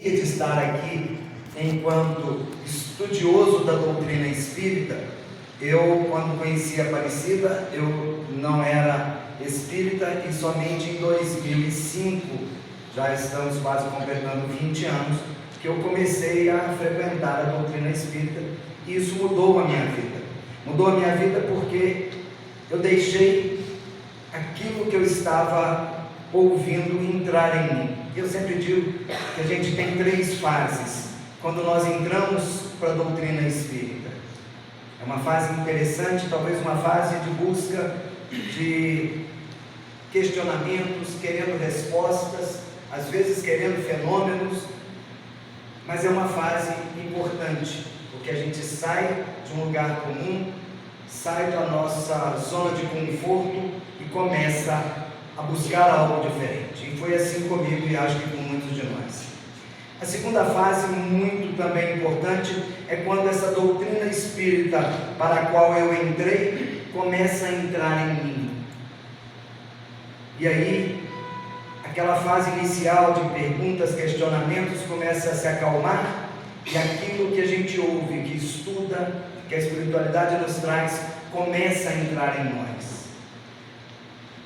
De estar aqui enquanto estudioso da doutrina espírita. Eu, quando conheci a Aparecida, eu não era espírita e somente em 2005, já estamos quase completando 20 anos, que eu comecei a frequentar a doutrina espírita, e isso mudou a minha vida. Mudou a minha vida porque eu deixei aquilo que eu estava ouvindo entrar em mim. Eu sempre digo que a gente tem 3 fases quando nós entramos para a doutrina espírita. É uma fase interessante, talvez uma fase de busca de questionamentos, querendo respostas, às vezes querendo fenômenos, mas é uma fase importante, porque a gente sai de um lugar comum, sai da nossa zona de conforto e começa a buscar algo diferente. E foi assim comigo e acho que com muitos de nós. A segunda fase, muito também importante, é quando essa doutrina espírita para a qual eu entrei, começa a entrar em mim. E aí, aquela fase inicial de perguntas, questionamentos, começa a se acalmar, e aquilo que a gente ouve, que estuda, que a espiritualidade nos traz, começa a entrar em nós.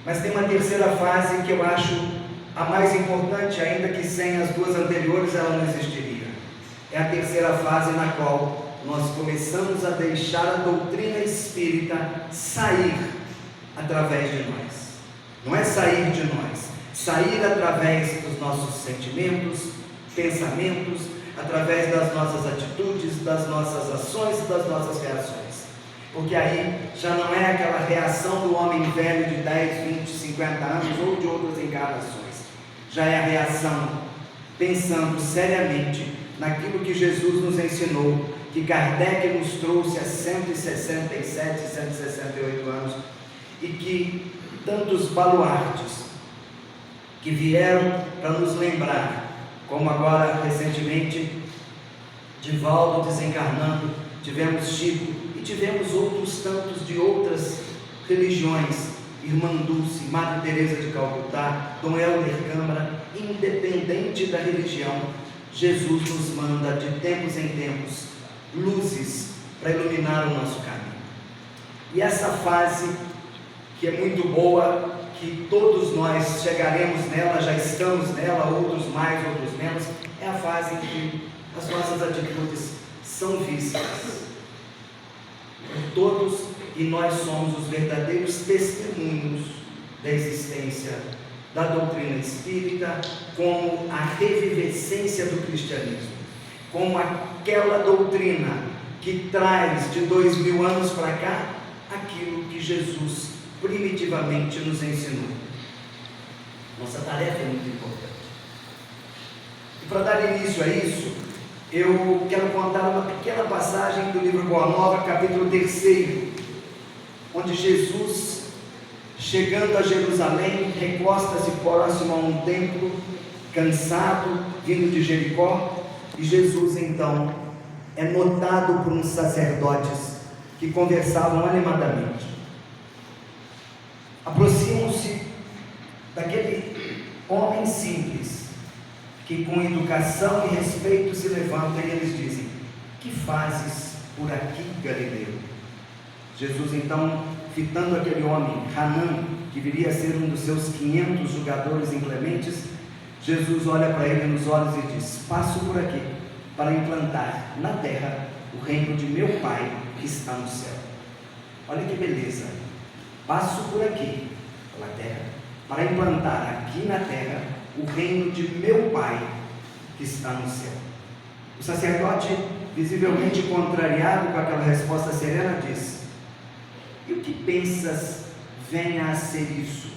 Mas tem uma terceira fase que eu acho a mais importante, ainda que sem as 2 anteriores ela não existiria. É a terceira fase na qual nós começamos a deixar a doutrina espírita sair através de nós. Não é sair de nós, sair através dos nossos sentimentos, pensamentos, através das nossas atitudes, das nossas ações e das nossas reações. Porque aí já não é aquela reação do homem velho de 10, 20, 50 anos ou de outras encarnações. Já é a reação pensando seriamente naquilo que Jesus nos ensinou, que Kardec nos trouxe há 167, 168 anos, e que tantos baluartes que vieram para nos lembrar, como agora recentemente Divaldo desencarnando, tivemos Chico, tivemos outros tantos de outras religiões, Irmã Dulce, Madre Teresa de Calcutá, Dom Helder Câmara, independente da religião, Jesus nos manda de tempos em tempos luzes para iluminar o nosso caminho. E essa fase, que é muito boa, que todos nós chegaremos nela, já estamos nela, outros mais, outros menos, é a fase em que as nossas atitudes são vistas por todos, e nós somos os verdadeiros testemunhos da existência da doutrina espírita, como a revivescência do cristianismo, como aquela doutrina que traz de 2000 anos para cá aquilo que Jesus primitivamente nos ensinou. Nossa tarefa é muito importante. E para dar início a isso, eu quero contar uma pequena passagem do livro Boa Nova, capítulo 3, onde Jesus, chegando a Jerusalém, recosta-se próximo a um templo, cansado, vindo de Jericó, e Jesus então é notado por uns sacerdotes que conversavam animadamente. Aproximam-se daquele homem simples, que com educação e respeito se levantam e eles dizem: que fazes por aqui, Galileu? Jesus então, fitando aquele homem, Hanã, que viria a ser um dos seus 500 julgadores inclementes, Jesus olha para ele nos olhos e diz: passo por aqui para implantar na terra o reino de meu Pai que está no céu. Olha que beleza! Passo por aqui pela terra para implantar aqui na terra o reino de meu Pai que está no céu. O sacerdote, visivelmente contrariado com aquela resposta serena, diz: e o que pensas venha a ser isso?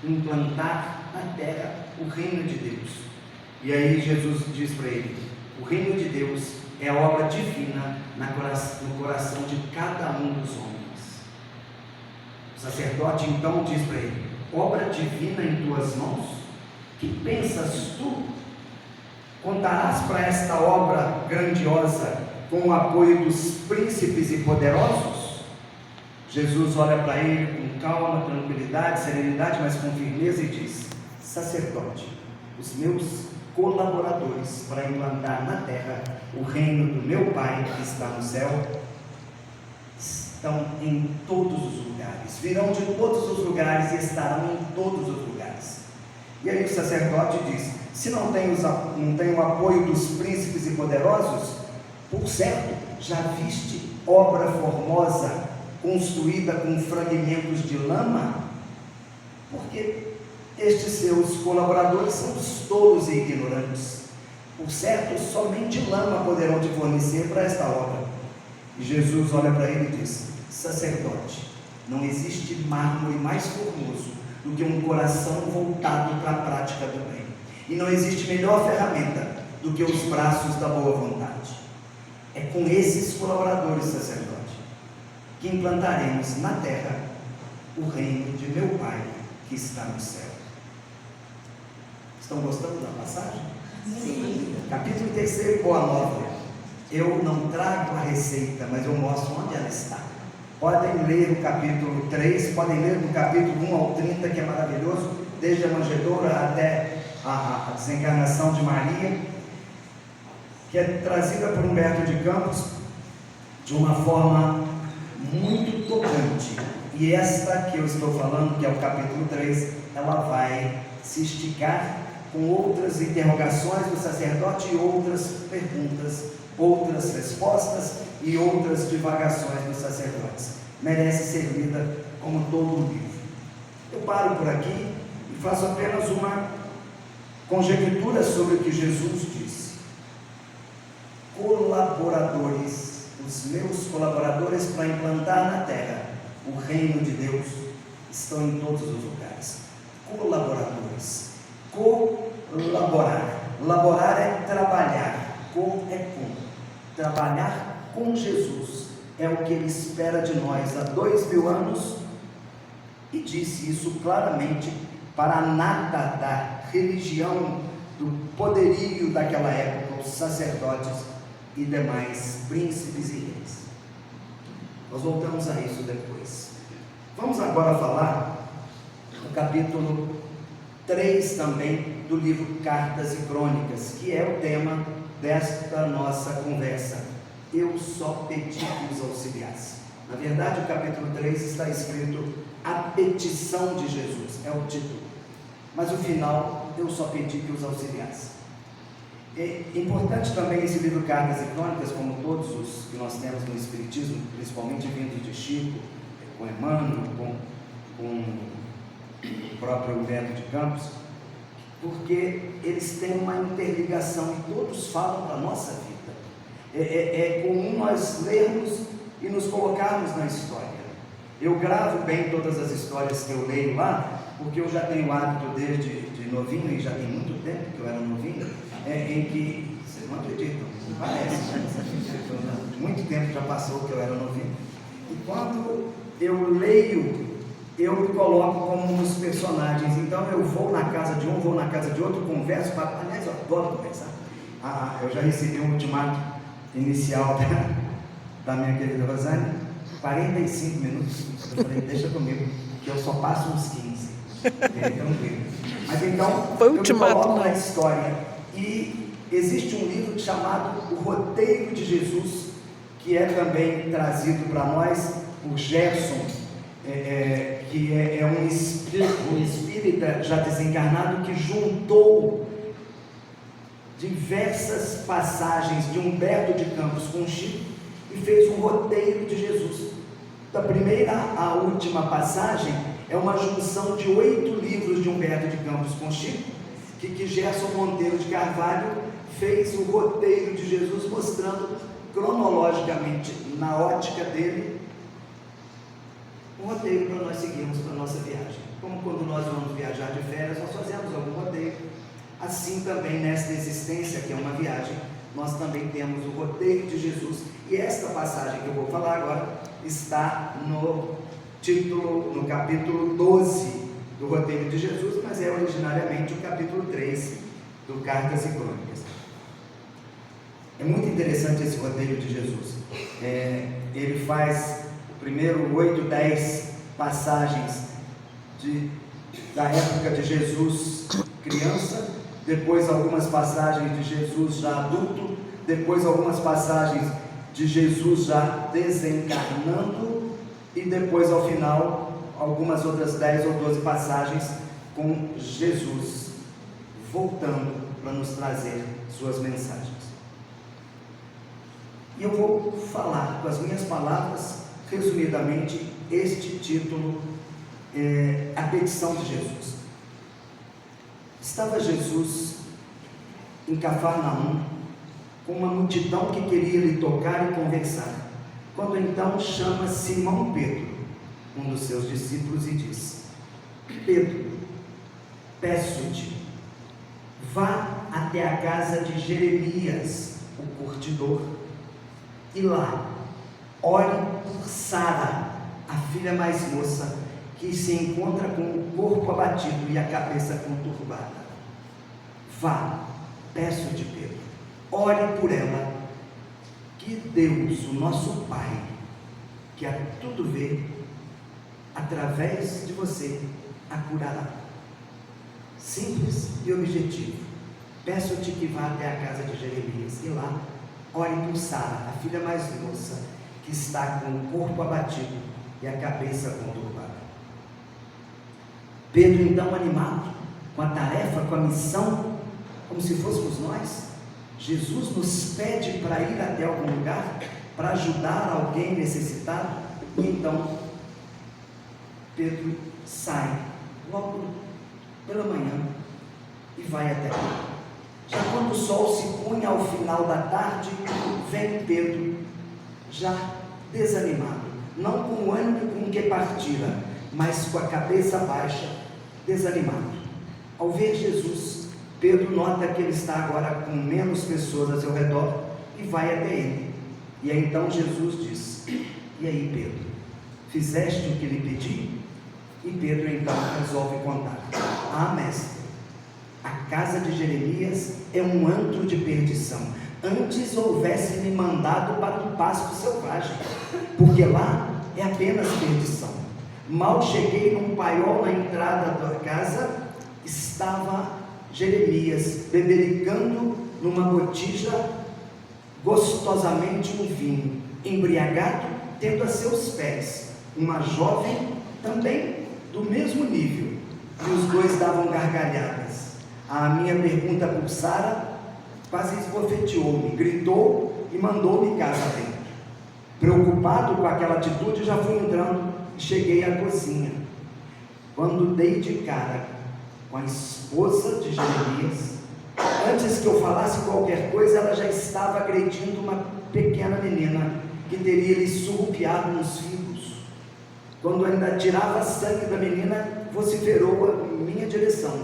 Implantar na terra o reino de Deus. E aí Jesus diz para ele: o reino de Deus é a obra divina no coração de cada um dos homens. O sacerdote então diz para ele: obra divina em tuas mãos? Que pensas tu? Contarás para esta obra grandiosa com o apoio dos príncipes e poderosos? Jesus olha para ele com calma, tranquilidade, serenidade, mas com firmeza e diz: sacerdote, os meus colaboradores para implantar na terra o reino do meu Pai que está no céu. Estão em todos os lugares, virão de todos os lugares e estarão em todos os lugares. E aí o sacerdote diz: se não tem o apoio dos príncipes e poderosos, por certo, já viste obra formosa construída com fragmentos de lama? Porque estes seus colaboradores são os tolos e ignorantes. Por certo, somente lama poderão te fornecer para esta obra. E Jesus olha para ele e diz: sacerdote, não existe mármore mais formoso do que um coração voltado para a prática do bem. E não existe melhor ferramenta do que os braços da boa vontade. É com esses colaboradores, sacerdote, que implantaremos na terra o reino de meu Pai que está no céu. Estão gostando da passagem? Sim. Capítulo 3, Boa Nova. Eu não trago a receita, mas eu mostro onde ela está. Podem ler o capítulo 3, podem ler do capítulo 1 ao 30, que é maravilhoso, desde a manjedoura até a desencarnação de Maria, que é trazida por Humberto de Campos de uma forma muito tocante. E esta que eu estou falando, que é o capítulo 3, ela vai se esticar com outras interrogações do sacerdote e outras perguntas, outras respostas e outras divagações dos sacerdotes. Merece ser lida como todo o livro. Eu paro por aqui e faço apenas uma conjectura sobre o que Jesus disse. Colaboradores, os meus colaboradores para implantar na terra o reino de Deus, estão em todos os lugares. Colaboradores. Colaborar. Laborar é trabalhar. É com. Trabalhar com Jesus é o que Ele espera de nós há 2000 anos, e disse isso claramente para a nata da religião, do poderio daquela época, os sacerdotes e demais príncipes e reis. Nós voltamos a isso depois. Vamos agora falar do capítulo 3 também do livro Cartas e Crônicas, que é o tema desta nossa conversa. Eu só pedi que os auxiliasse. Na verdade, o capítulo 3 está escrito A Petição de Jesus, é o título. Mas o final, eu só pedi que os auxiliasse. É importante também esse livro Cartas e Crônicas, como todos os que nós temos no Espiritismo, principalmente vindo de Chico, com Emmanuel, com o próprio Humberto de Campos, porque eles têm uma interligação e todos falam da nossa vida. É comum nós lermos e nos colocarmos na história. Eu gravo bem todas as histórias que eu leio lá, porque eu já tenho o hábito desde novinho, e já tem muito tempo que eu era novinho, em que, vocês não acreditam, não parece, muito tempo já passou que eu era novinho, e quando eu leio, eu me coloco como um dos personagens. Então eu vou na casa de um, vou na casa de outro, converso, aliás, eu adoro conversar. Eu já recebi um ultimato inicial da minha querida Rosane, 45 minutos, eu falei, deixa comigo, que eu só passo uns 15, tranquilo. Mas então, eu me coloco na história, e existe um livro chamado O Roteiro de Jesus, que é também trazido para nós por Gerson, que é um espírita já desencarnado, que juntou diversas passagens de Humberto de Campos com Chico e fez um roteiro de Jesus. Da primeira à última passagem é uma junção de 8 livros de Humberto de Campos com Chico, que Gerson Monteiro de Carvalho fez o roteiro de Jesus, mostrando cronologicamente, na ótica dele, um roteiro para nós seguirmos para a nossa viagem. Como quando nós vamos viajar de férias, nós fazemos algum roteiro. Assim também nesta existência, que é uma viagem, nós também temos o roteiro de Jesus. E esta passagem que eu vou falar agora está no título, no capítulo 12 do roteiro de Jesus, mas é originariamente o capítulo 3 do Cartas e Crônicas. É muito interessante esse roteiro de Jesus. Ele faz primeiro 8, 10 passagens da época de Jesus criança, depois algumas passagens de Jesus já adulto, depois algumas passagens de Jesus já desencarnando, e depois ao final algumas outras 10 ou 12 passagens com Jesus voltando para nos trazer suas mensagens. E eu vou falar com as minhas palavras, resumidamente, este título, a petição de Jesus. Estava Jesus em Cafarnaum, com uma multidão que queria lhe tocar e conversar, quando então chama Simão Pedro, um dos seus discípulos, e diz: Pedro, peço-te, vá até a casa de Jeremias, o curtidor, e lá ore por Sara, a filha mais moça, que se encontra com o corpo abatido e a cabeça conturbada. Vá, peço-te, Pedro, ore por ela, que Deus, o nosso Pai, que a tudo vê, através de você, a curará. Simples e objetivo. Peço-te que vá até a casa de Jeremias e lá ore por Sara, a filha mais moça, que está com o corpo abatido e a cabeça conturbada. Pedro, então, animado com a tarefa, com a missão, como se fôssemos nós, Jesus nos pede para ir até algum lugar, para ajudar alguém necessitado, e então Pedro sai logo pela manhã e vai até lá. Já quando o sol se punha ao final da tarde, vem Pedro, já desanimado, não com o ânimo com que partira, mas com a cabeça baixa, desanimado. Ao ver Jesus, Pedro nota que ele está agora com menos pessoas ao seu redor e vai até ele. E aí então Jesus diz: e aí, Pedro, fizeste o que lhe pedi? E Pedro então resolve contar: ah, mestre, a casa de Jeremias é um antro de perdição. Antes houvesse me mandado para um pasto selvagem, porque lá é apenas perdição. Mal cheguei num paiol na entrada da casa, estava Jeremias bebericando numa botija gostosamente um vinho, embriagado, tendo a seus pés uma jovem também do mesmo nível, e os dois davam gargalhadas. A minha pergunta por Sara quase esbofeteou-me, gritou e mandou-me casa dentro. Preocupado com aquela atitude, já fui entrando e cheguei à cozinha. Quando dei de cara com a esposa de Jeremias, antes que eu falasse qualquer coisa, ela já estava agredindo uma pequena menina que teria lhe surrupiado nos figos. Quando ainda tirava sangue da menina, vociferou a minha direção: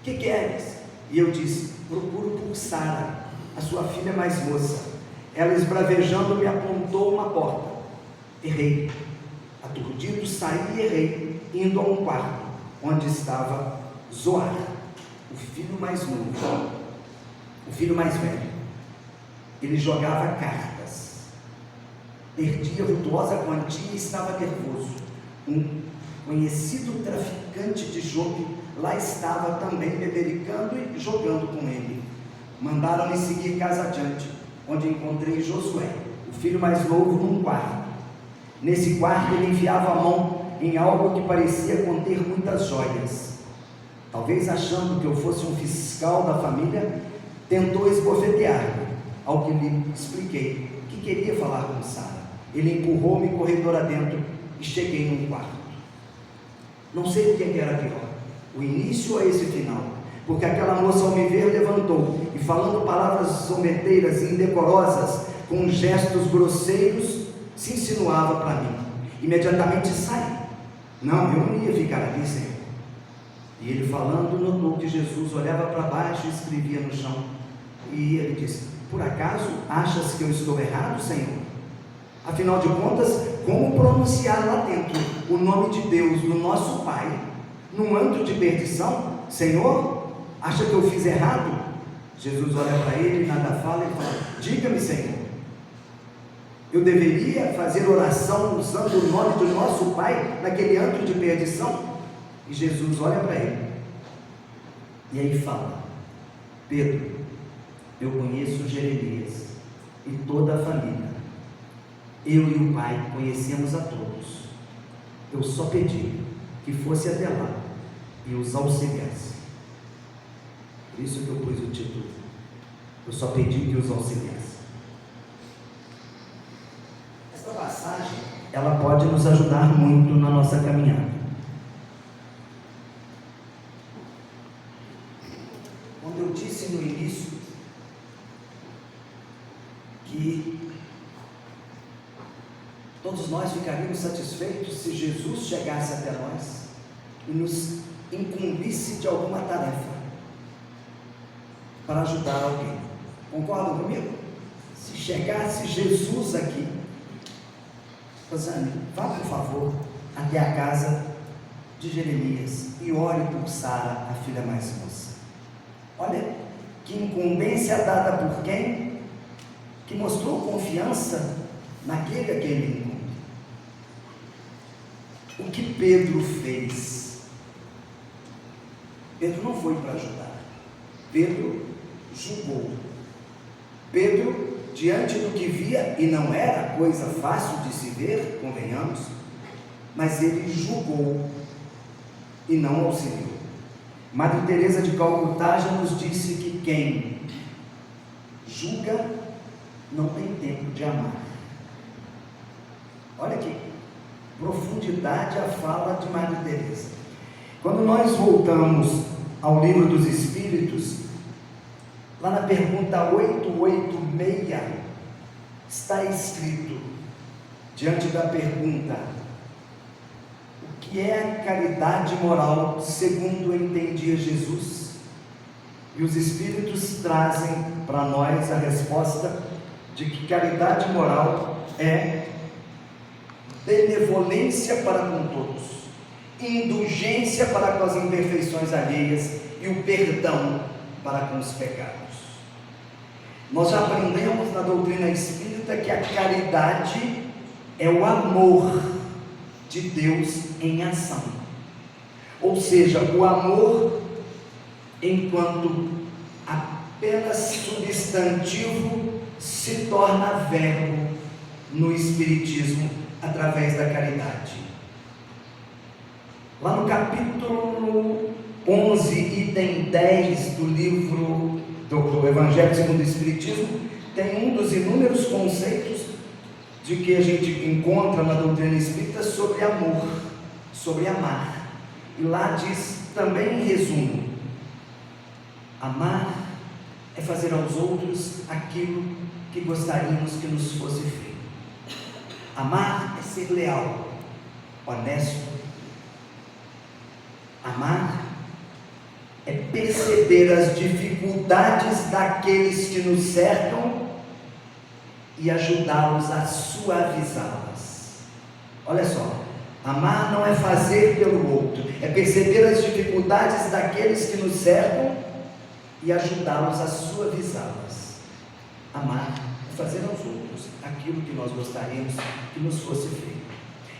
que queres? E eu disse: procuro por Sara, a sua filha mais moça. Ela, esbravejando, me apontou uma porta. Errei. Aturdido, saí e errei, indo a um quarto, onde estava Zoar, o filho mais novo, o filho mais velho. Ele jogava cartas, perdia vultuosa quantia e estava nervoso. Um conhecido traficante de jogo lá estava também bebericando e jogando com ele. Mandaram-me seguir casa adiante, onde encontrei Josué, o filho mais novo, num quarto. Nesse quarto ele enfiava a mão em algo que parecia conter muitas joias. Talvez achando que eu fosse um fiscal da família, tentou esbofetear-me, ao que lhe expliquei que queria falar com Sara. Ele empurrou-me corredor adentro e cheguei num quarto. Não sei o que era pior, o início ou esse final, porque aquela moça, ao me ver, levantou e, falando palavras zombeteiras e indecorosas, com gestos grosseiros, se insinuava para mim. Imediatamente saí. Não, eu não ia ficar aqui, Senhor. E ele, falando, notou que Jesus olhava para baixo e escrevia no chão. E ele disse: por acaso achas que eu estou errado, Senhor? Afinal de contas, como pronunciar lá dentro o nome de Deus, do nosso Pai, num antro de perdição? Senhor, acha que eu fiz errado? Jesus olha para ele, nada fala e fala: diga-me, Senhor, eu deveria fazer oração usando o nome do nosso Pai naquele antro de perdição? E Jesus olha para ele e aí fala: Pedro, eu conheço Jeremias e toda a família. Eu e o pai conhecemos a todos. Eu só pedi que fosse até lá e os auxiliasse. Por isso que eu pus o título. Eu só pedi que os auxiliasse. Esta passagem, ela pode nos ajudar muito na nossa caminhada. Quando eu disse no início que todos nós ficaríamos satisfeitos se Jesus chegasse até nós e nos incumbisse de alguma tarefa para ajudar alguém. Concordam comigo? Se chegasse Jesus aqui, Rosane, vá por favor até a casa de Jeremias e ore por Sara, a filha mais moça. Olha que incumbência dada por quem? Que mostrou confiança naquele a quem ele incumbe. O que Pedro fez? Pedro não foi para ajudar. Pedro julgou. Pedro, diante do que via, e não era coisa fácil de se ver, convenhamos, mas ele julgou e não auxiliou. Madre Teresa de Calcutá já nos disse que quem julga não tem tempo de amar. Olha que profundidade a fala de Madre Teresa. Quando nós voltamos ao Livro dos Espíritos, lá na pergunta 886, está escrito, diante da pergunta: o que é a caridade moral segundo entendia Jesus? E os Espíritos trazem para nós a resposta de que caridade moral é benevolência para com todos, indulgência para com as imperfeições alheias e o perdão para com os pecados. Nós já aprendemos na doutrina espírita que a caridade é o amor de Deus em ação, ou seja, o amor enquanto apenas substantivo se torna verbo no Espiritismo através da caridade. Lá no capítulo 11, item 10 do livro do Evangelho segundo o Espiritismo, tem um dos inúmeros conceitos de que a gente encontra na doutrina espírita sobre amor, sobre amar. E lá diz também em resumo: amar é fazer aos outros aquilo que gostaríamos que nos fosse feito. Amar é ser leal, honesto. Amar é perceber as dificuldades daqueles que nos cercam e ajudá-los a suavizá-las. Olha só, amar não é fazer pelo outro, é perceber as dificuldades daqueles que nos cercam e ajudá-los a suavizá-las. Amar é fazer aos outros aquilo que nós gostaríamos que nos fosse feito.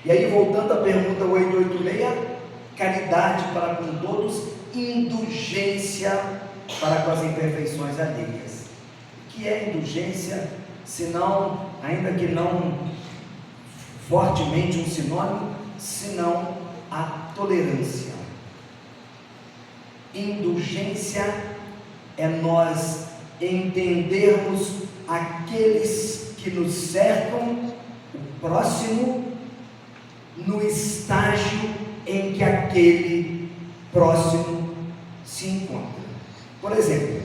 E aí, voltando à pergunta 886, caridade para com todos, indulgência para com as imperfeições alheias. O que é indulgência, senão, ainda que não fortemente um sinônimo, senão a tolerância. Indulgência é nós entendermos aqueles que nos cercam, o próximo, no estágio em que aquele próximo se encontra. Por exemplo,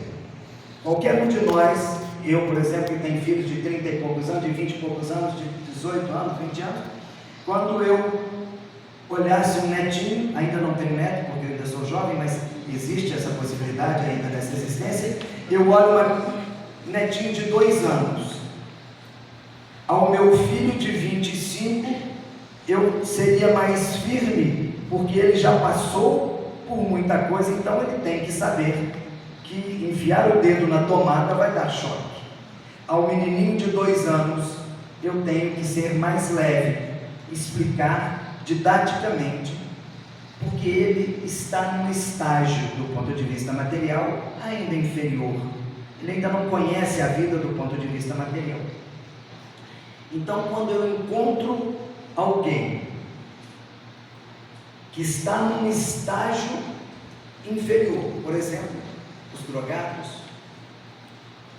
qualquer um de nós, eu por exemplo, que tenho filhos de 30 e poucos anos, de 20 e poucos anos, de 18 anos, 20 anos, quando eu olhasse um netinho, ainda não tenho neto, porque eu ainda sou jovem, mas existe essa possibilidade ainda nessa existência, eu olho um netinho de 2 anos, ao meu filho de 25, eu seria mais firme, porque ele já passou por muita coisa, então ele tem que saber que enfiar o dedo na tomada vai dar choque. Ao menininho de 2 anos, eu tenho que ser mais leve, explicar didaticamente porque ele está num estágio, do ponto de vista material, ainda inferior. Ele ainda não conhece a vida do ponto de vista material. Então, quando eu encontro alguém que está num estágio inferior, por exemplo, os drogados,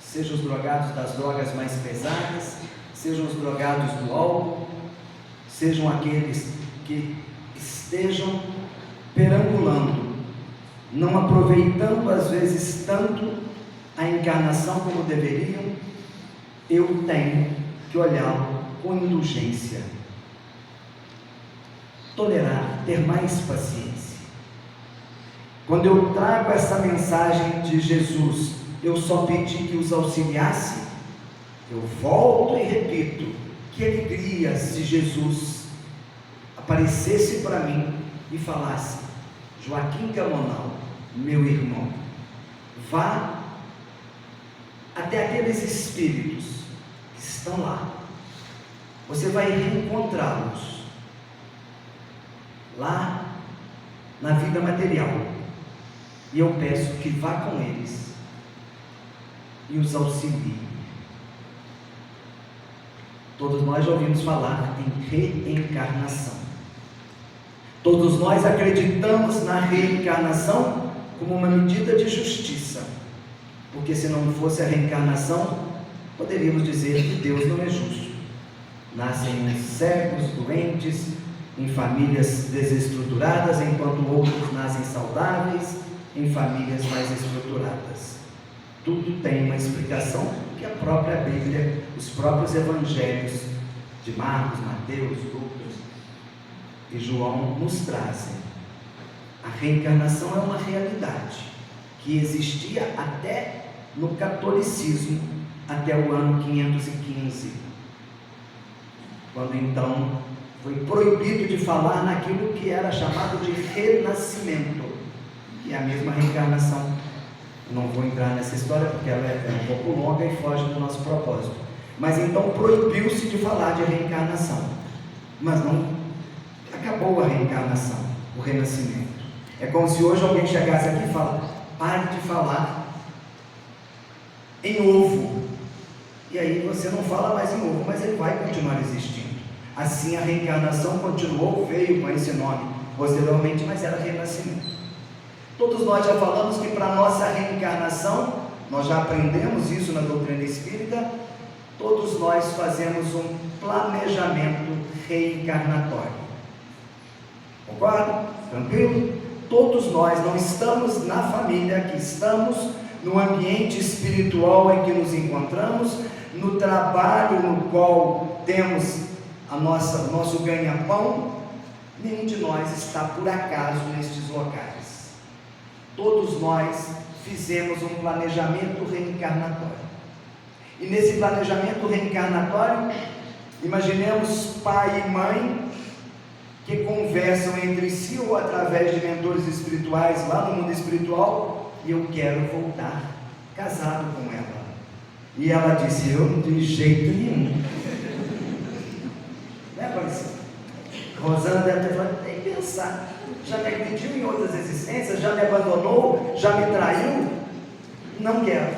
sejam os drogados das drogas mais pesadas, sejam os drogados do álcool, sejam aqueles que estejam perambulando, não aproveitando às vezes tanto a encarnação como deveriam, eu tenho que olhá-lo com indulgência, tolerar, ter mais paciência. Quando eu trago essa mensagem de Jesus, eu só pedi que os auxiliasse. Eu volto e repito, que alegria se Jesus aparecesse para mim e falasse: Joaquim Gamonal, meu irmão, vá até aqueles espíritos que estão lá, você vai reencontrá-los lá na vida material, e eu peço que vá com eles e os auxilie. Todos nós já ouvimos falar em reencarnação. Todos nós acreditamos na reencarnação como uma medida de justiça, porque se não fosse a reencarnação, poderíamos dizer que Deus não é justo. Nascem uns cegos, doentes, em famílias desestruturadas, enquanto outros nascem saudáveis, em famílias mais estruturadas. Tudo tem uma explicação que a própria Bíblia, os próprios evangelhos de Marcos, Mateus, Lucas e João nos trazem. A reencarnação é uma realidade que existia até no catolicismo, até o ano 515, quando então foi proibido de falar naquilo que era chamado de renascimento, que é a mesma reencarnação. Não vou entrar nessa história porque ela é um pouco longa e foge do nosso propósito. Mas então proibiu-se de falar de reencarnação. Mas não acabou a reencarnação, o renascimento. É como se hoje alguém chegasse aqui e falasse: pare de falar em ovo. E aí você não fala mais em ovo, mas ele vai continuar existindo. Assim a reencarnação continuou, veio com esse nome posteriormente, mas era renascimento. Todos nós já falamos que para a nossa reencarnação, nós já aprendemos isso na doutrina espírita, todos nós fazemos um planejamento reencarnatório. Concordo? Tranquilo? Todos nós não estamos na família, que estamos no ambiente espiritual em que nos encontramos, no trabalho no qual temos o nosso ganha-pão. Nenhum de nós está por acaso nestes locais. Todos nós fizemos um planejamento reencarnatório. E nesse planejamento reencarnatório, imaginemos pai e mãe que conversam entre si ou através de mentores espirituais lá no mundo espiritual: e eu quero voltar casado com ela. E ela disse: eu de jeito nenhum. Né, Aparecida? Rosana deve ter falado: tem que pensar. Já me agrediu em outras existências, já me abandonou, já me traiu, não quero.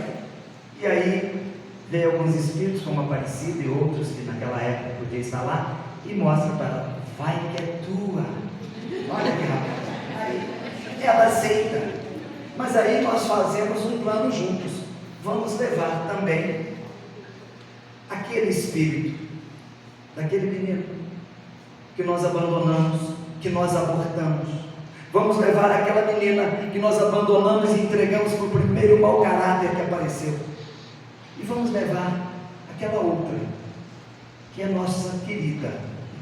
E aí veio alguns espíritos como Aparecida e outros que naquela época podiam estar lá, e mostra para ela: vai que é tua. Olha que rapaz. Aí ela aceita. Mas aí nós fazemos um plano juntos. Vamos levar também aquele espírito daquele menino que nós abandonamos, que nós abortamos. Vamos levar aquela menina que nós abandonamos e entregamos para o primeiro mau caráter que apareceu. E vamos levar aquela outra, que é nossa querida,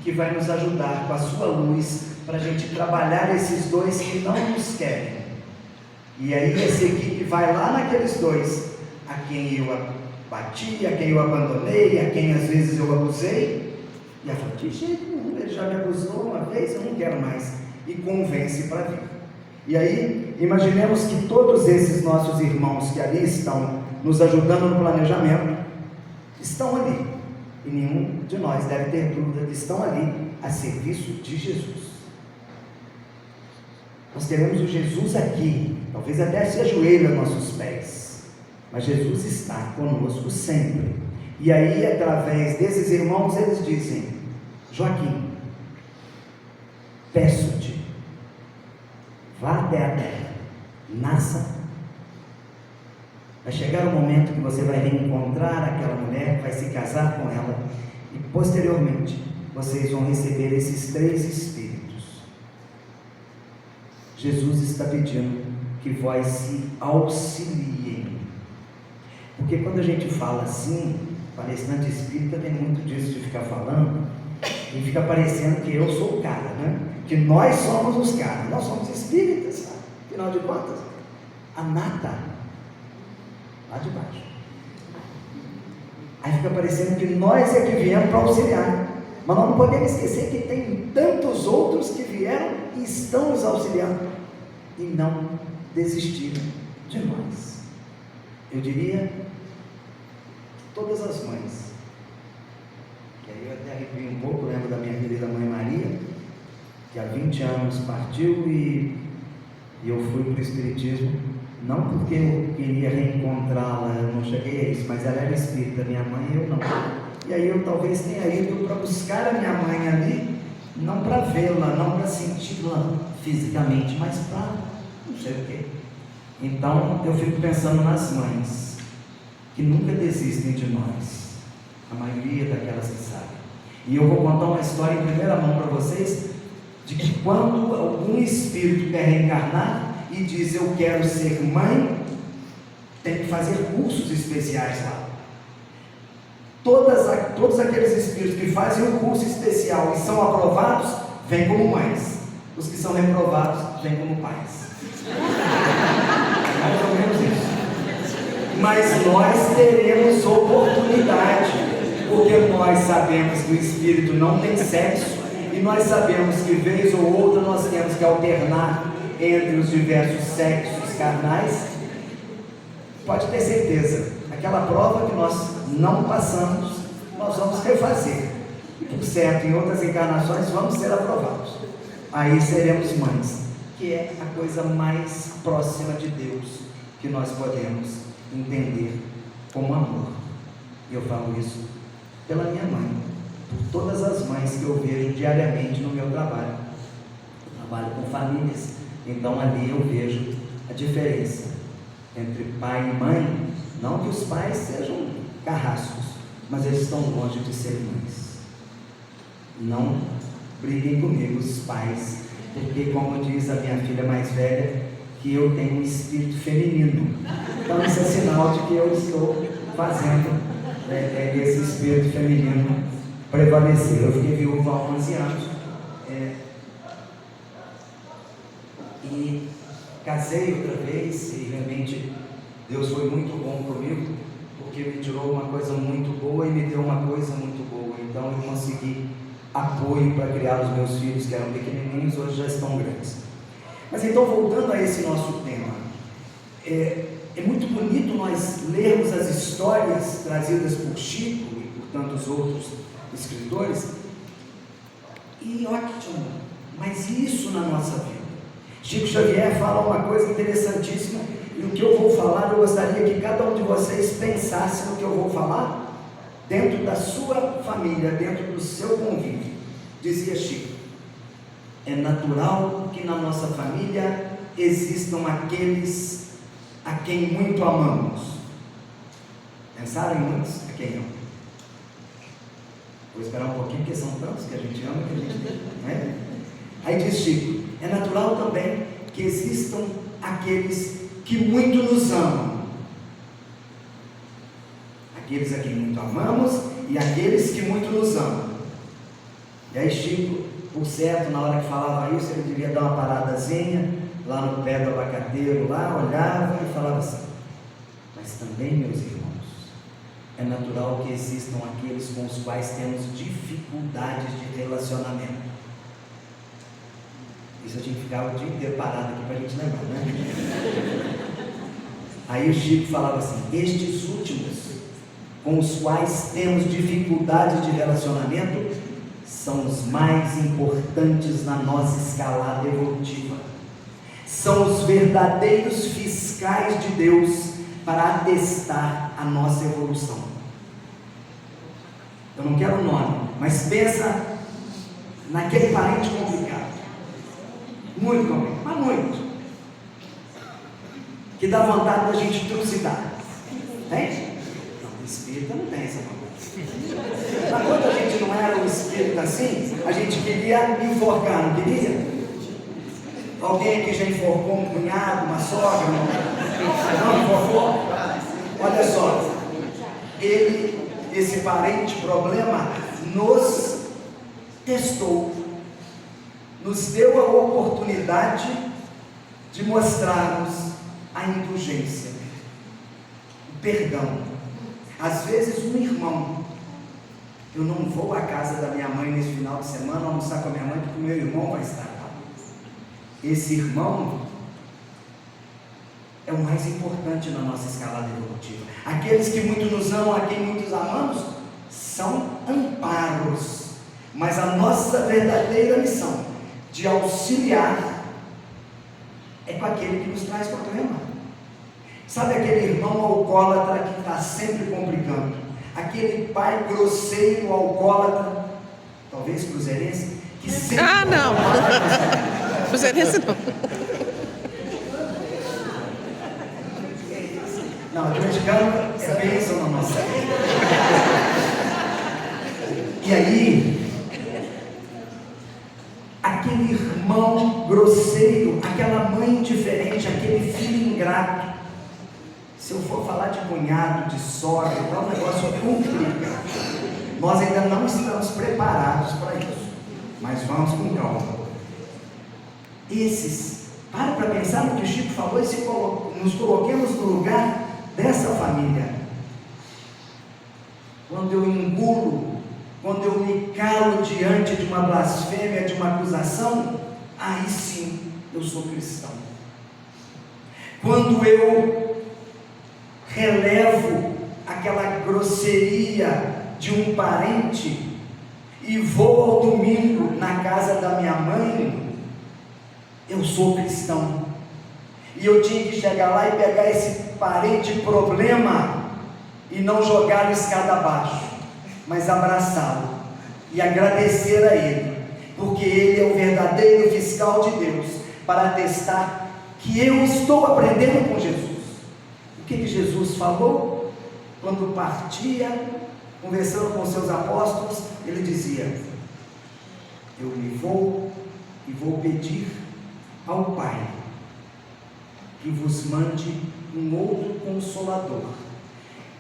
que vai nos ajudar com a sua luz, para a gente trabalhar esses dois que não nos querem. E aí essa equipe vai lá naqueles dois, a quem eu bati, a quem eu abandonei, a quem às vezes eu abusei, e ela fala: de jeito nenhum, ele já me abusou uma vez, eu não quero mais. E convence para vir. E aí, imaginemos que todos esses nossos irmãos que ali estão nos ajudando no planejamento, estão ali. E nenhum de nós deve ter dúvida que estão ali a serviço de Jesus. Nós queremos o Jesus aqui, talvez até se ajoelhe a nossos pés, mas Jesus está conosco sempre. E aí, através desses irmãos, eles dizem: Joaquim, peço-te, vá até a terra, nasça. Vai chegar o momento que você vai reencontrar aquela mulher, vai se casar com ela, e posteriormente vocês vão receber esses 3 espíritos. Jesus está pedindo que vós se auxiliem, porque quando a gente fala assim, palestrante espírita tem muito disso de ficar falando, e fica parecendo que eu sou o cara, né? Que nós somos os caras, nós somos espíritas, sabe? Afinal de contas, a nata, lá de baixo. Aí fica parecendo que nós é que viemos para auxiliar, mas nós não podemos esquecer que tem tantos outros que vieram e estão nos auxiliando, e não desistiram de nós. Eu diria, todas as mães, que aí eu até arrepio um pouco, lembro da minha querida mãe Maria, que há 20 anos partiu, e eu fui para o Espiritismo, não porque eu queria reencontrá-la, eu não cheguei a isso, mas ela era espírita, minha mãe, eu não. E aí eu talvez tenha ido para buscar a minha mãe ali, não para vê-la, não para senti-la fisicamente, mas para não sei o quê. Então eu fico pensando nas mães, que nunca desistem de nós, a maioria daquelas que sabem. E eu vou contar uma história em primeira mão para vocês, de que quando algum espírito quer reencarnar e diz: eu quero ser mãe, tem que fazer cursos especiais lá. Todos aqueles espíritos que fazem o curso especial e são aprovados, vêm como mães. Os que são reprovados, vêm como pais. Mais ou menos isso. Mas nós teremos oportunidade, porque nós sabemos que o espírito não tem sexo, e nós sabemos que vez ou outra nós temos que alternar entre os diversos sexos carnais. Pode ter certeza, aquela prova que nós não passamos, nós vamos refazer, e por certo, em outras encarnações vamos ser aprovados. Aí seremos mães, que é a coisa mais próxima de Deus que nós podemos entender como amor. E eu falo isso pela minha mãe, por todas as mães que eu vejo diariamente no meu trabalho. Eu trabalho com famílias, então ali eu vejo a diferença entre pai e mãe. Não que os pais sejam carrascos, mas eles estão longe de ser mães. Não briguem comigo os pais, porque, como diz a minha filha mais velha, que eu tenho um espírito feminino. Então isso é sinal de que eu estou fazendo esse espírito feminino prevalecer. Eu fiquei viúva há 11 anos, e casei outra vez, e realmente Deus foi muito bom comigo, porque me tirou uma coisa muito boa e me deu uma coisa muito boa. Então eu consegui apoio para criar os meus filhos, que eram pequenininhos, hoje já estão grandes. Mas então, voltando a esse nosso tema, é muito bonito nós lermos as histórias trazidas por Chico e por tantos outros escritores, e ótimo, mas isso na nossa vida. Chico Xavier fala uma coisa interessantíssima, e o que eu vou falar, eu gostaria que cada um de vocês pensasse no que eu vou falar, dentro da sua família, dentro do seu convívio. Dizia Chico: é natural que na nossa família existam aqueles a quem muito amamos. Pensaram em muitos a quem amam? Vou esperar um pouquinho, porque são tantos que a gente ama, que a gente não é? Aí diz Chico: é natural também que existam aqueles que muito nos amam. Aqueles a quem muito amamos e aqueles que muito nos amam. E aí Chico, por certo, na hora que falava isso, ele devia dar uma paradazinha lá no pé do abacateiro, lá, olhava e falava assim: mas também, meus irmãos, é natural que existam aqueles com os quais temos dificuldades de relacionamento. Isso eu tinha que ficar o dia inteiro parado aqui para a gente lembrar, né? Aí o Chico falava assim: estes últimos, com os quais temos dificuldades de relacionamento, são os mais importantes na nossa escalada evolutiva. São os verdadeiros fiscais de Deus para atestar a nossa evolução. Eu não quero o nome, mas pensa naquele parente complicado, muito complicado, mas muito, que dá vontade da gente trucidar. Tem? Não, espírita não tem essa vontade. Mas quando a gente não era um espírito assim, a gente queria enforcar, não queria? Alguém aqui já enforcou um cunhado, uma sogra? Não enforcou? Olha só, esse parente problema nos testou, nos deu a oportunidade de mostrarmos a indulgência, o perdão. Às vezes um irmão, eu não vou à casa da minha mãe nesse final de semana almoçar com a minha mãe, porque o meu irmão vai estar lá. Esse irmão é o mais importante na nossa escalada evolutiva. Aqueles que muito nos amam, a quem muitos amamos, são amparos, mas a nossa verdadeira missão de auxiliar é com aquele que nos traz problema. Sabe aquele irmão alcoólatra que está sempre complicando? Aquele pai grosseiro alcoólatra, talvez cruzeirense, que sempre... Ah, não! Cruzeirense não. Não, atleticano é bênção na nossa vida. E aí, aquele irmão grosseiro, aquela mãe indiferente, aquele filho ingrato. Se eu for falar de cunhado, de sogra, então o negócio complica. Nós ainda não estamos preparados para isso, mas vamos com calma. Para pensar no que o Chico falou e nos coloquemos no lugar dessa família. Quando eu engulo, quando eu me calo diante de uma blasfêmia, de uma acusação, aí sim eu sou cristão. Quando eu relevo aquela grosseria de um parente e vou ao domingo na casa da minha mãe, eu sou cristão. E eu tinha que chegar lá e pegar esse parente problema e não jogá-lo escada abaixo, mas abraçá-lo e agradecer a ele, porque ele é o verdadeiro fiscal de Deus, para atestar que eu estou aprendendo com Jesus. O que Jesus falou? Quando partia, conversando com seus apóstolos, ele dizia: eu me vou e vou pedir ao Pai que vos mande um outro Consolador,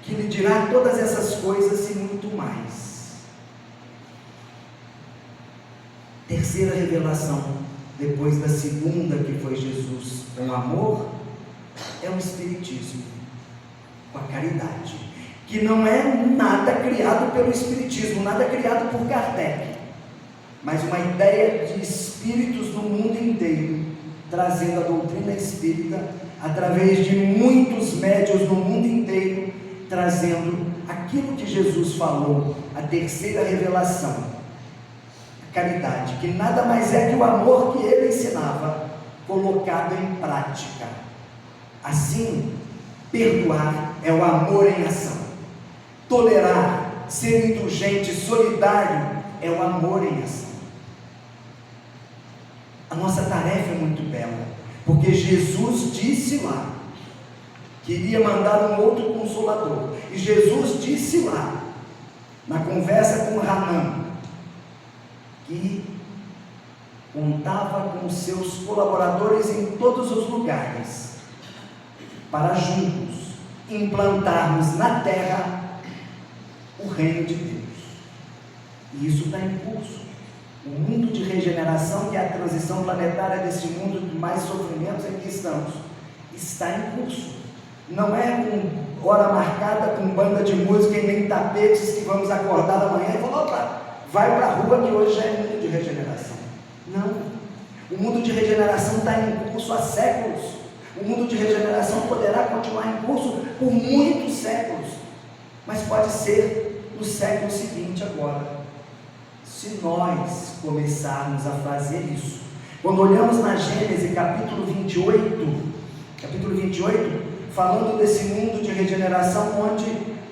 que lhe dirá todas essas coisas e muito mais. Terceira revelação, depois da segunda, que foi Jesus com amor, é o Espiritismo, com a caridade, que não é nada criado pelo Espiritismo, nada criado por Kardec, mas uma ideia de espíritos no mundo inteiro, trazendo a doutrina espírita, através de muitos médiuns no mundo inteiro, trazendo aquilo que Jesus falou, a terceira revelação, a caridade, que nada mais é que o amor que ele ensinava, colocado em prática. Assim, perdoar é o amor em ação, tolerar, ser indulgente, solidário, é o amor em ação. A nossa tarefa é muito bela, porque Jesus disse lá que iria mandar um outro Consolador, e Jesus disse lá, na conversa com Hanan, que contava com seus colaboradores em todos os lugares, para juntos implantarmos na terra o reino de Deus. E isso está em curso. O mundo de regeneração, que é a transição planetária desse mundo de mais sofrimentos em que estamos, está em curso. Não é com hora marcada, com banda de música e nem tapetes que vamos acordar amanhã e falar: opa, vai para a rua que hoje já é mundo de regeneração. Não. O mundo de regeneração está em curso há séculos. O mundo de regeneração poderá continuar em curso por muitos séculos, mas pode ser no século seguinte agora, se nós começarmos a fazer isso. Quando olhamos na Gênesis capítulo 28, falando desse mundo de regeneração, onde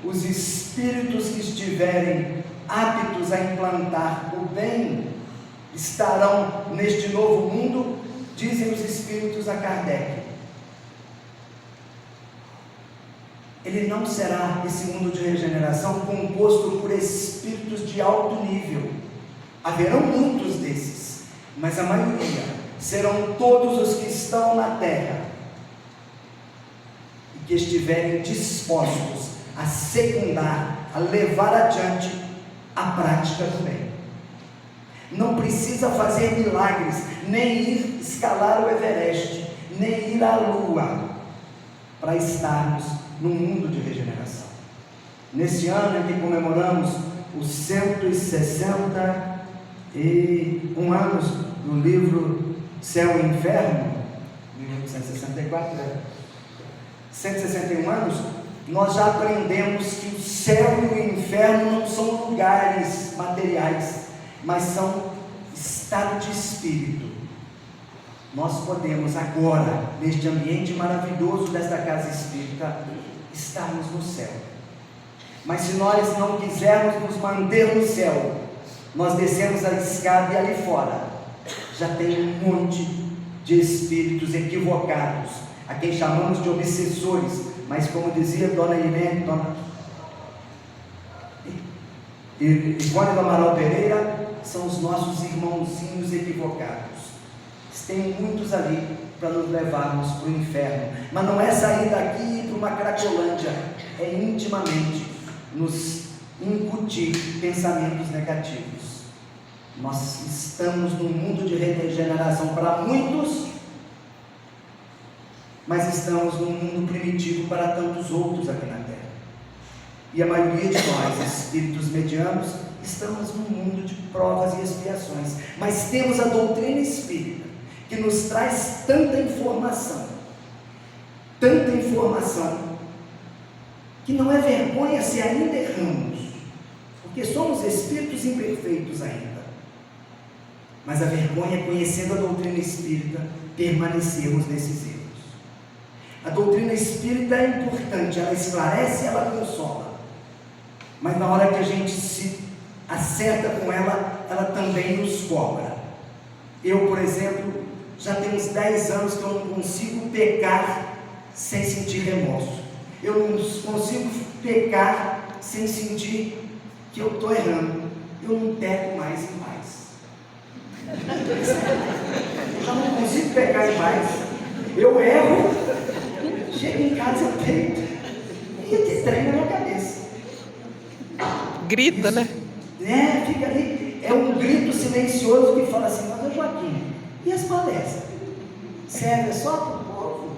os espíritos que estiverem aptos a implantar o bem estarão neste novo mundo, dizem os espíritos a Kardec: ele não será, esse mundo de regeneração, composto por espíritos de alto nível. Haverão muitos desses, mas a maioria serão todos os que estão na terra e que estiverem dispostos a secundar, a levar adiante a prática do bem. Não precisa fazer milagres, nem ir escalar o Everest, nem ir à Lua, para estarmos no mundo de regeneração. Nesse ano em que comemoramos os 161 anos do livro Céu e Inferno, 1864, 161 anos, nós já aprendemos que o céu e o inferno não são lugares materiais, mas são estado de espírito. Nós podemos agora, neste ambiente maravilhoso desta casa espírita, estarmos no céu. Mas se nós não quisermos nos manter no céu, nós descemos a escada e ali fora já tem um monte de espíritos equivocados, a quem chamamos de obsessores, mas como dizia Dona Ivone do Amaral Pereira, são os nossos irmãozinhos equivocados. Tem muitos ali para nos levarmos para o inferno, mas não é sair daqui para uma Cracolândia, é intimamente nos incutir pensamentos negativos. Nós estamos num mundo de regeneração para muitos, mas estamos num mundo primitivo para tantos outros aqui na Terra. E a maioria de nós, espíritos medianos, estamos num mundo de provas e expiações, mas temos a doutrina espírita, que nos traz tanta informação, que não é vergonha se ainda erramos, porque somos espíritos imperfeitos ainda, mas a vergonha é, conhecendo a doutrina espírita, permanecermos nesses erros. A doutrina espírita é importante, ela esclarece e ela consola, mas na hora que a gente se acerta com ela, ela também nos cobra. Eu, por exemplo, já tem uns 10 anos que eu não consigo pecar sem sentir remorso. Eu não consigo pecar sem sentir que eu estou errando. Eu não peco mais em paz. Eu já não consigo pecar em paz. Eu erro, chego em casa eu peito. E esse trem na minha cabeça. Grita, né? Fica ali. É um grito silencioso que fala assim: mas Joaquim, e as palestras? Serve só para o povo?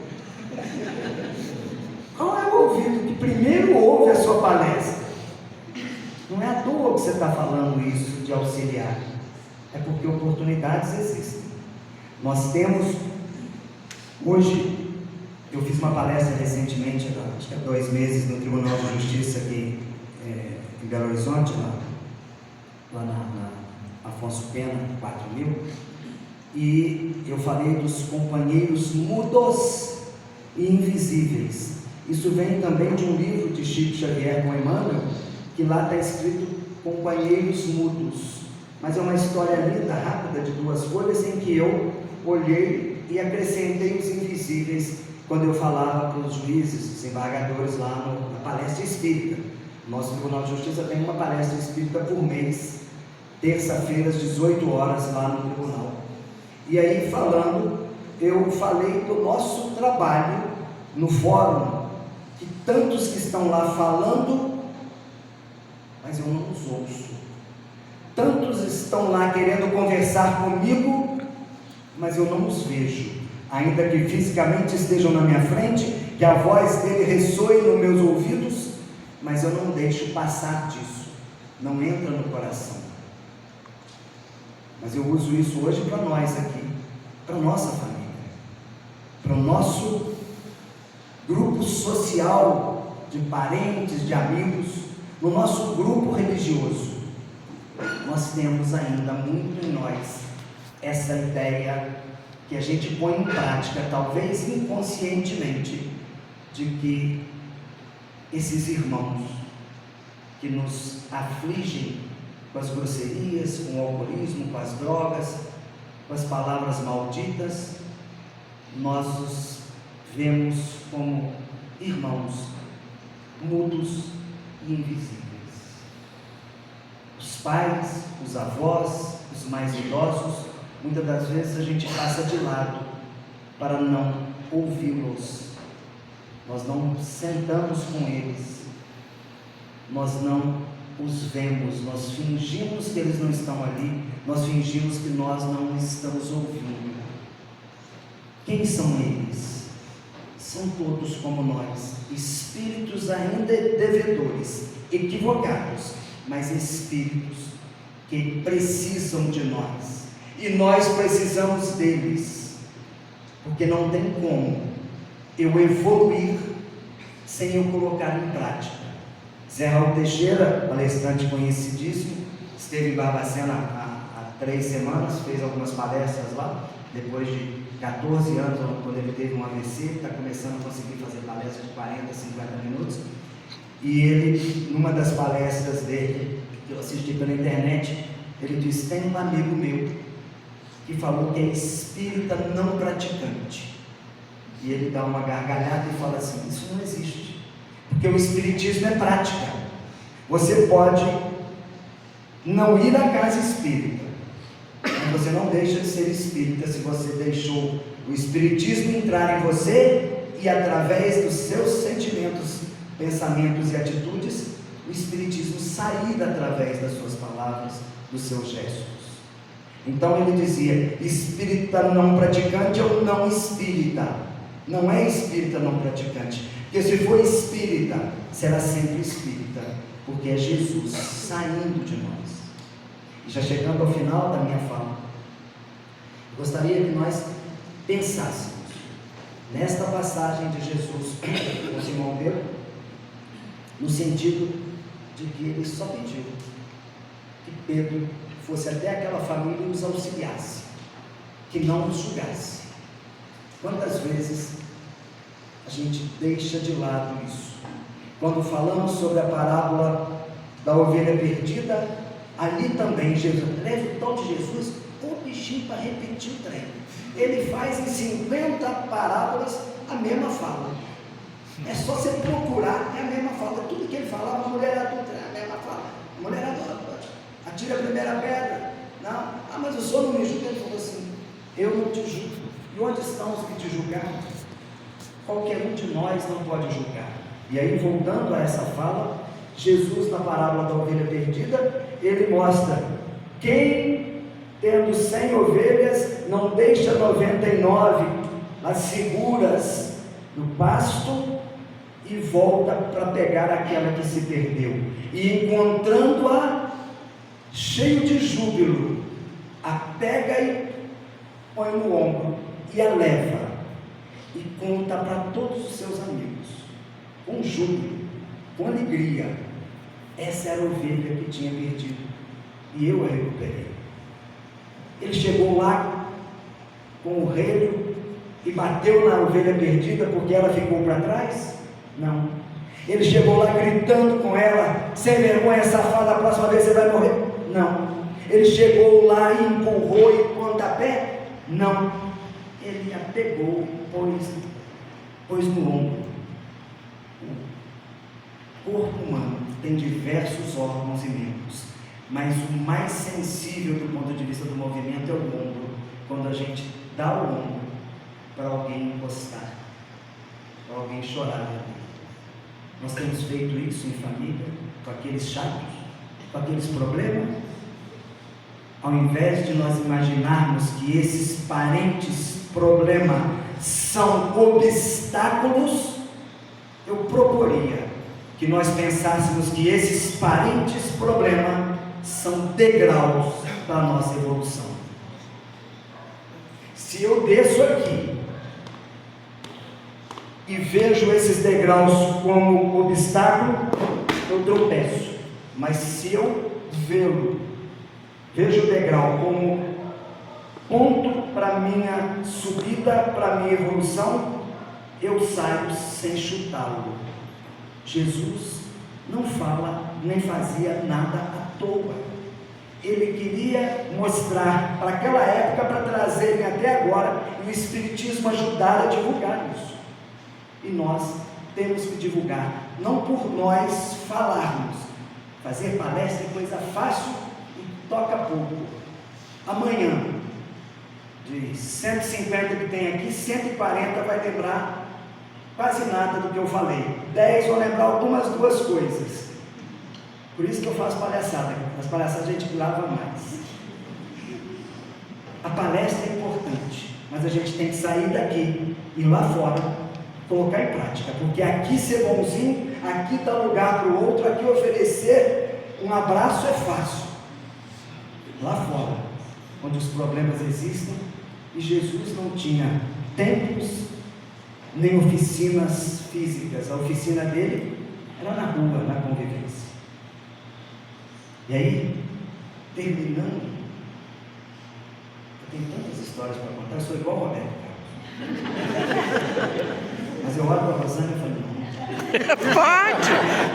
Qual é o ouvido que primeiro ouve a sua palestra? Não é à toa que você está falando isso de auxiliar, é porque oportunidades existem. Nós temos, hoje, eu fiz uma palestra recentemente, acho que há 2 meses, no Tribunal de Justiça aqui em Belo Horizonte, lá na Afonso Pena, 4000, e eu falei dos companheiros mudos e invisíveis. Isso vem também de um livro de Chico Xavier com Emmanuel, que lá está escrito companheiros mudos, mas é uma história linda, rápida, de 2 folhas, em que eu olhei e acrescentei os invisíveis quando eu falava para os juízes, desembargadores lá na palestra espírita. Nosso Tribunal de Justiça tem uma palestra espírita por mês, terça-feira às 18 horas lá no tribunal. E aí eu falei do nosso trabalho no fórum, que tantos que estão lá falando, mas eu não os ouço. Tantos estão lá querendo conversar comigo, mas eu não os vejo, ainda que fisicamente estejam na minha frente, que a voz dele ressoe nos meus ouvidos, mas eu não deixo passar disso, não entra no coração. Mas eu uso isso hoje para nós aqui, para a nossa família, para o nosso grupo social de parentes, de amigos, no nosso grupo religioso. Nós temos ainda muito em nós essa ideia que a gente põe em prática, talvez inconscientemente, de que esses irmãos que nos afligem com as grosserias, com o alcoolismo, com as drogas, com as palavras malditas, nós os vemos como irmãos mudos e invisíveis. Os pais, os avós, os mais idosos, muitas das vezes a gente passa de lado para não ouvi-los. Nós não sentamos com eles, nós não os vemos, nós fingimos que eles não estão ali, nós fingimos que nós não estamos ouvindo. Quem são eles? São todos como nós, espíritos ainda devedores, equivocados, mas espíritos que precisam de nós, e nós precisamos deles, porque não tem como eu evoluir sem eu colocar em prática. Zé Raul Teixeira, palestrante conhecidíssimo, esteve em Barbacena há 3 semanas, fez algumas palestras lá, depois de 14 anos, quando ele teve um AVC, está começando a conseguir fazer palestras de 40, 50 minutos, e ele, numa das palestras dele, que eu assisti pela internet, ele disse: tem um amigo meu que falou que é espírita não praticante, e ele dá uma gargalhada e fala assim: isso não existe, porque o espiritismo é prática. Você pode não ir à casa espírita, mas você não deixa de ser espírita se você deixou o espiritismo entrar em você, e através dos seus sentimentos, pensamentos e atitudes, o espiritismo sair através das suas palavras, dos seus gestos. Então ele dizia: espírita não praticante ou não espírita. Não é espírita não praticante, porque se for espírita, será sempre espírita, porque é Jesus saindo de nós. E já chegando ao final da minha fala, gostaria que nós pensássemos nesta passagem de Jesus com Simão Pedro, no sentido de que ele só pediu que Pedro fosse até aquela família e os auxiliasse, que não os julgasse. Quantas vezes a gente deixa de lado isso? Quando falamos sobre a parábola da ovelha perdida, ali também Jesus, leve o tal de Jesus, o bichinho para repetir o trem. Ele faz em 50 parábolas a mesma fala. É só você procurar, é a mesma fala. Tudo que ele falava, a mulher adulta, é a mesma fala. A mulher adulta, atira a primeira pedra. Não, mas o senhor não me julga. Ele falou assim: eu não te julgo. E onde estão os que te julgaram? Qualquer um de nós não pode julgar. E aí, voltando a essa fala, Jesus, na parábola da ovelha perdida, ele mostra: quem, tendo 100 ovelhas, não deixa 99 as seguras no pasto e volta para pegar aquela que se perdeu, e encontrando-a cheio de júbilo, a pega e põe no ombro e a leva e conta para todos os seus amigos, com júbilo, com alegria. Essa era a ovelha que tinha perdido e eu a recuperei. Ele chegou lá com o relho e bateu na ovelha perdida porque ela ficou para trás? Não. Ele chegou lá gritando com ela: sem vergonha, safada, a próxima vez você vai morrer? Não. Ele chegou lá e empurrou e pontapé? Não. Ele a pegou e pôs no ombro. O corpo humano tem diversos órgãos e membros, mas o mais sensível do ponto de vista do movimento é o ombro. Quando a gente dá o ombro para alguém encostar, para alguém chorar. Nós temos feito isso em família, com aqueles chatos, com aqueles problemas. Ao invés de nós imaginarmos que esses parentes problema são obstáculos, eu proporia que nós pensássemos que esses parentes problema são degraus para a nossa evolução. Se eu desço aqui e vejo esses degraus como obstáculo, eu tropeço. Mas se eu vejo o degrau como ponto para minha subida, para minha evolução, eu saio sem chutá-lo. Jesus não fala nem fazia nada à toa. Ele queria mostrar para aquela época, para trazerem até agora, e o Espiritismo ajudar a divulgar isso. E nós temos que divulgar, não por nós falarmos. Fazer palestra é coisa fácil e toca pouco. Amanhã, de 150 que tem aqui, 140 vai lembrar quase nada do que eu falei. 10 vão lembrar algumas duas coisas. Por isso que eu faço palhaçada. As palhaçadas a gente grava mais. A palestra é importante, mas a gente tem que sair daqui e lá fora colocar em prática, porque aqui ser bonzinho, aqui dar lugar para o outro, aqui oferecer um abraço é fácil. Lá fora, onde os problemas existem, e Jesus não tinha templos nem oficinas físicas. A oficina dele era na rua, na convivência. E aí, terminando, eu tenho tantas histórias para contar, eu sou igual o Roberto Carlos. Mas eu olho para a Rosana e falo, não.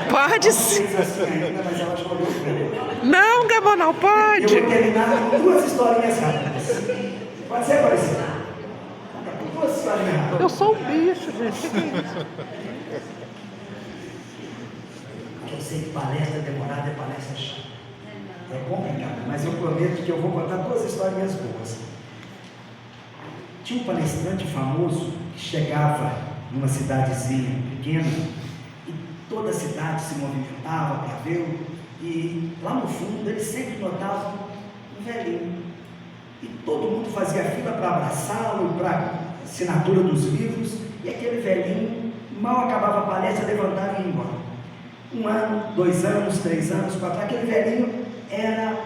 Pode Não fez assim ainda, mas ela já olhou para mim. Não, Gabo, não pode. Eu vou terminar com duas historinhas rápidas. Pode ser, Aparecida? Duas historinhas rápidas. Eu sou o bicho, gente. O que é isso? Eu sei que palestra demorada é palestra chata. É complicado, mas eu prometo que eu vou contar duas historinhas boas. Tinha um palestrante famoso que chegava numa cidadezinha pequena e toda a cidade se movimentava para vê-lo, e lá no fundo ele sempre notava um velhinho e todo mundo fazia fila para abraçá-lo, para assinatura dos livros, e aquele velhinho mal acabava a palestra, levantava e ia embora. 1 ano, 2 anos, 3 anos, 4 anos, aquele velhinho era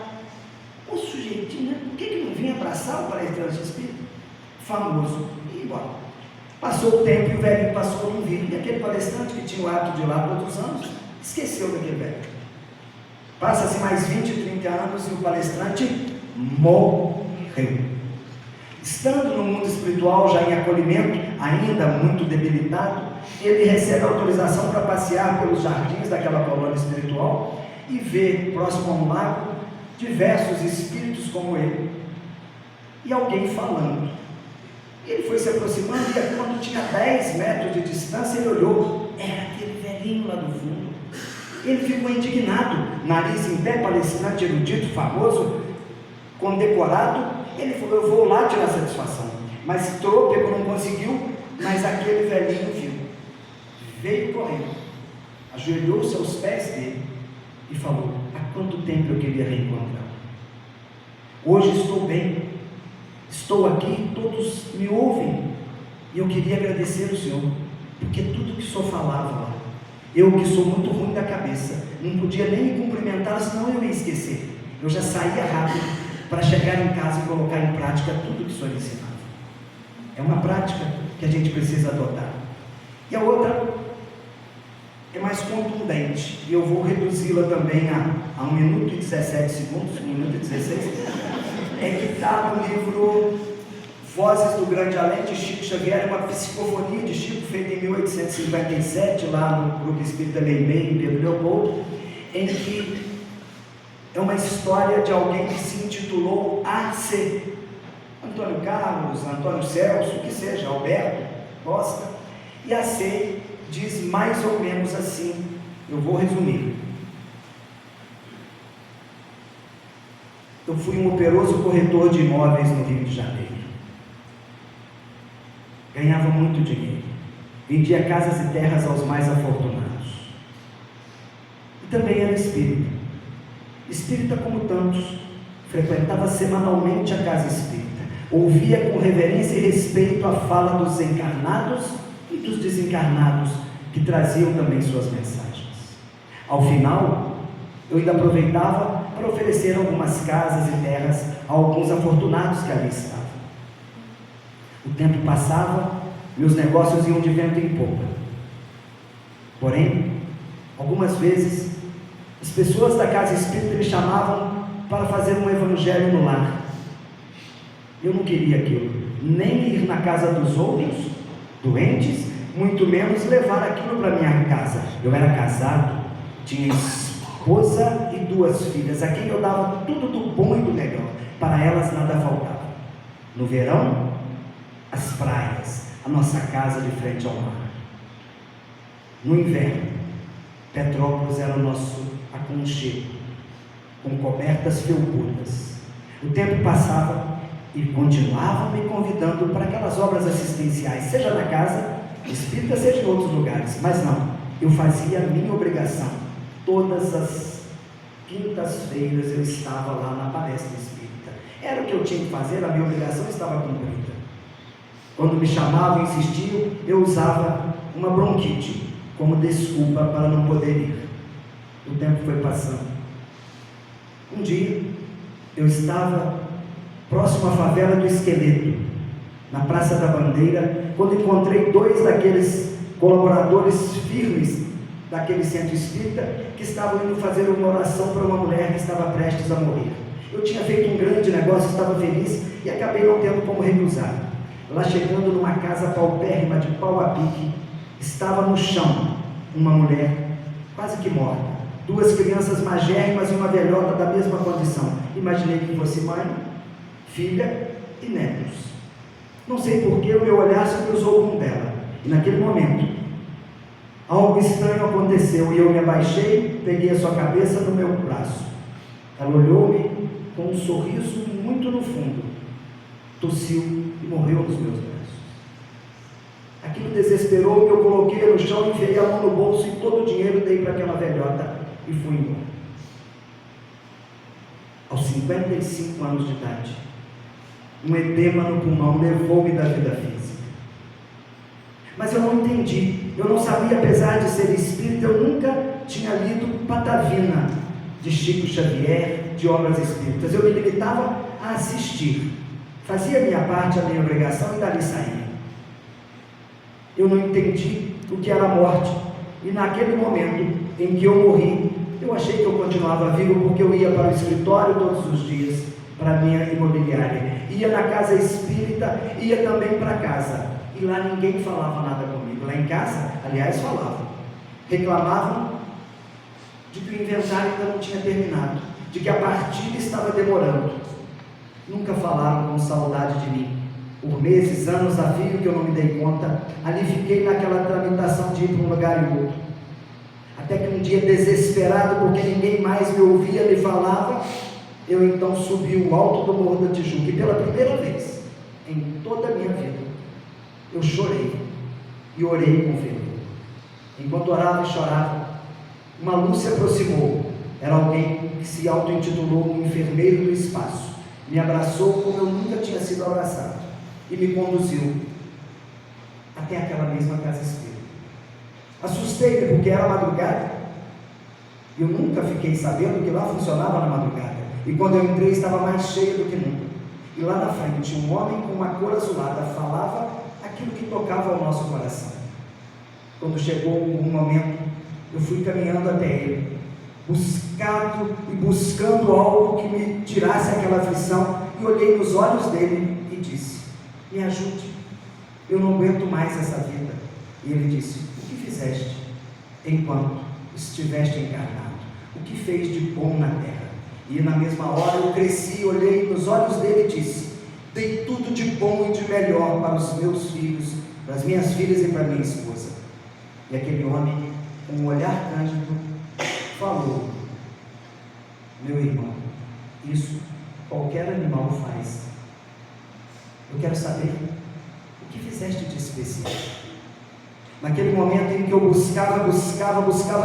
o sujeitinho, né? Por que não vinha abraçar o palestrante espírita? Famoso, e ia embora. Passou o tempo e o velhinho passou a não vir, e aquele palestrante que tinha o hábito de ir lá todos os anos, esqueceu daquele velho. Passa-se mais 20, 30 anos e o palestrante morreu. Estando no mundo espiritual, já em acolhimento, ainda muito debilitado, ele recebe autorização para passear pelos jardins daquela colônia espiritual e ver, próximo a um lago, diversos espíritos como ele, e alguém falando. Ele foi se aproximando, e quando tinha 10 metros de distância, ele olhou, era aquele velhinho lá do fundo. Ele ficou indignado, nariz em pé, palestrante erudito, famoso, condecorado. Ele falou, eu vou lá tirar satisfação. Mas trôpego, não conseguiu, mas aquele velhinho viu. Veio correndo, ajoelhou-se aos pés dele e falou, há quanto tempo eu queria reencontrá-lo? Hoje estou bem, estou aqui, todos me ouvem, e eu queria agradecer ao Senhor, porque tudo que o Senhor falava lá, eu que sou muito ruim da cabeça, não podia nem me cumprimentar, senão eu ia esquecer. Eu já saía rápido para chegar em casa e colocar em prática tudo que o Senhor ensinava. É uma prática que a gente precisa adotar. E a outra é mais contundente, e eu vou reduzi-la também a 1 minuto e 17 segundos, 1 minuto e 16, é que está no livro Vozes do Grande Além, de Chico Xavier, uma psicofonia de Chico, feita em 1857, lá no Grupo Espírita Meimei, em Pedro Leopoldo, em que é uma história de alguém que se intitulou AC, Antônio Carlos, Antônio Celso, que seja, Alberto Costa, e AC diz mais ou menos assim, eu vou resumir. Eu fui um operoso corretor de imóveis no Rio de Janeiro. Ganhava muito dinheiro. Vendia casas e terras aos mais afortunados. E também era espírita. Espírita como tantos. Frequentava semanalmente a casa espírita. Ouvia com reverência e respeito a fala dos encarnados e dos desencarnados, que traziam também suas mensagens. Ao final, eu ainda aproveitava para oferecer algumas casas e terras a alguns afortunados que ali estavam. O tempo passava, meus negócios iam de vento em popa. Porém, algumas vezes, as pessoas da casa espírita me chamavam para fazer um evangelho no lar. Eu não queria aquilo, nem ir na casa dos outros, doentes, muito menos levar aquilo para minha casa. Eu era casado, tinha esposa e 2 filhas, a quem eu dava tudo do bom e do melhor. Para elas nada faltava. No verão, as praias, a nossa casa de frente ao mar. No inverno, Petrópolis era o nosso aconchego, com cobertas felpudas. O tempo passava e continuava me convidando para aquelas obras assistenciais, seja na casa espírita, seja em outros lugares. Mas não, eu fazia a minha obrigação. Todas as quintas-feiras eu estava lá na palestra espírita. Era o que eu tinha que fazer, a minha obrigação estava cumprida. Quando me chamavam, insistiam, eu usava uma bronquite como desculpa para não poder ir. O tempo foi passando. Um dia, eu estava próximo à favela do Esqueleto, na Praça da Bandeira, quando encontrei 2 daqueles colaboradores firmes daquele centro espírita, que estavam indo fazer uma oração para uma mulher que estava prestes a morrer. Eu tinha feito um grande negócio, estava feliz, e acabei não tendo como recusar. Lá chegando numa casa paupérrima de pau a pique, estava no chão uma mulher quase que morta, 2 crianças magérrimas e uma velhota da mesma condição. Imaginei que fosse mãe, filha e netos. Não sei porquê o meu olhar se cruzou com o dela, e naquele momento algo estranho aconteceu, e eu me abaixei, peguei a sua cabeça no meu braço. Ela olhou-me com um sorriso muito no fundo, tossiu e morreu nos meus braços. Aquilo desesperou-me, eu coloquei no chão, enfiei a mão no bolso e todo o dinheiro dei para aquela velhota e fui embora. Aos 55 anos de idade, um edema no pulmão levou-me da vida física. Mas eu não entendi, eu não sabia, apesar de ser espírita, eu nunca tinha lido Patavina, de Chico Xavier, de obras espíritas. Eu me limitava a assistir, fazia a minha parte, a minha obrigação e dali saía. Eu não entendi o que era a morte, e naquele momento em que eu morri, eu achei que eu continuava vivo, porque eu ia para o escritório todos os dias, para a minha imobiliária, ia na casa espírita, ia também para casa, e lá ninguém falava nada comigo. Lá em casa, aliás, falavam, reclamavam de que o inventário ainda não tinha terminado, de que a partilha estava demorando. Nunca falaram com saudade de mim. Por meses, anos a fio que eu não me dei conta, ali fiquei naquela tramitação de ir para um lugar e outro. Até que um dia, desesperado, porque ninguém mais me ouvia, me falava, eu então subi o alto do Morro da Tijuca, e pela primeira vez em toda a minha vida, eu chorei e orei com fervor. Enquanto orava e chorava, uma luz se aproximou. Era alguém que se auto-intitulou um enfermeiro do espaço. Me abraçou como eu nunca tinha sido abraçado e me conduziu até aquela mesma casa espírita. Assustei-me porque era madrugada. Eu nunca fiquei sabendo que lá funcionava na madrugada, e quando eu entrei estava mais cheia do que nunca. E lá na frente, um homem com uma cor azulada falava aquilo que tocava ao nosso coração. Quando chegou um momento, eu fui caminhando até ele, buscando algo que me tirasse aquela aflição, e olhei nos olhos dele e disse: me ajude, eu não aguento mais essa vida. E ele disse: o que fizeste enquanto estiveste encarnado? O que fez de bom na terra? E na mesma hora eu cresci, olhei nos olhos dele e disse: dei tudo de bom e de melhor para os meus filhos, para as minhas filhas e para minha esposa. E aquele homem, com um olhar cândido, falou: meu irmão, isso qualquer animal faz. Eu quero saber o que fizeste de especial. Naquele momento em que eu buscava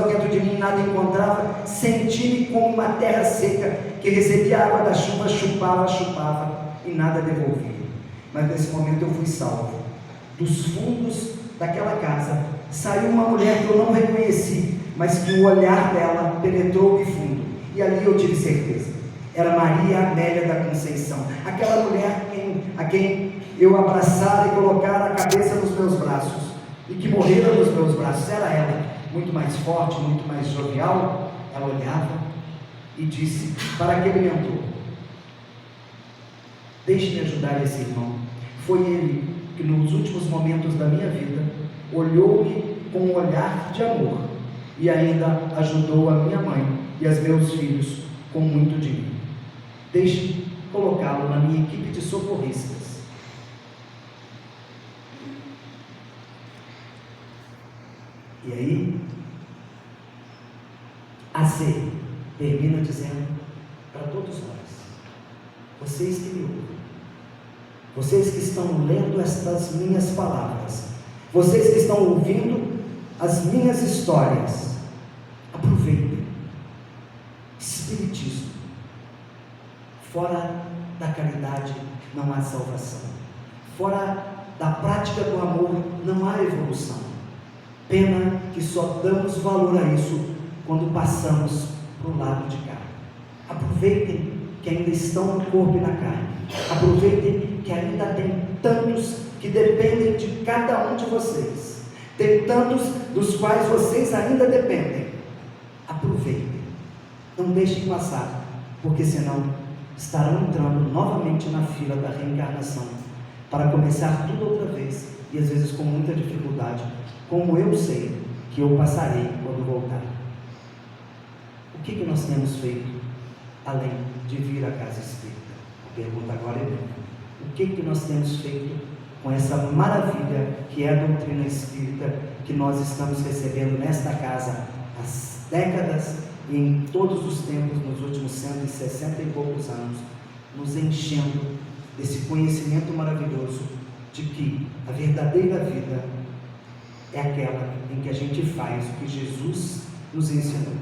dentro de mim, nada encontrava, senti-me como uma terra seca que recebia a água da chuva, chupava e nada devolvia. Mas nesse momento eu fui salvo. Dos fundos daquela casa saiu uma mulher que eu não reconheci, mas que o olhar dela penetrou-me fundo, e ali eu tive certeza. Era Maria Amélia da Conceição, aquela mulher a quem eu abraçara e colocara a cabeça nos meus braços, e que morrera nos meus braços. Era ela, muito mais forte, muito mais jovial. Ela olhava e disse para aquele mentor: Deixe-me ajudar esse irmão. Foi ele que nos últimos momentos da minha vida olhou-me com um olhar de amor e ainda ajudou a minha mãe e os meus filhos com muito dinheiro. Deixe colocá-lo na minha equipe de socorristas. E aí, a C termina dizendo para todos nós: vocês que me ouvem, vocês que estão lendo estas minhas palavras, vocês que estão ouvindo as minhas histórias, aproveitem. Espiritismo. Fora da caridade não há salvação. Fora da prática do amor não há evolução. Pena que só damos valor a isso quando passamos para o lado de cá. Aproveitem que ainda estão no corpo e na carne. Aproveitem que ainda tem tantos que dependem de cada um de vocês. Tem tantos dos quais vocês ainda dependem. Aproveitem. Não deixem passar, porque senão estarão entrando novamente na fila da reencarnação para começar tudo outra vez e às vezes com muita dificuldade, como eu sei que eu passarei quando voltar. O que nós temos feito além de vir à casa espírita? A pergunta agora é: o que nós temos feito com essa maravilha que é a doutrina espírita que nós estamos recebendo nesta casa há décadas e em todos os tempos, nos últimos 160 e poucos anos, nos enchendo desse conhecimento maravilhoso de que a verdadeira vida é aquela em que a gente faz o que Jesus nos ensinou.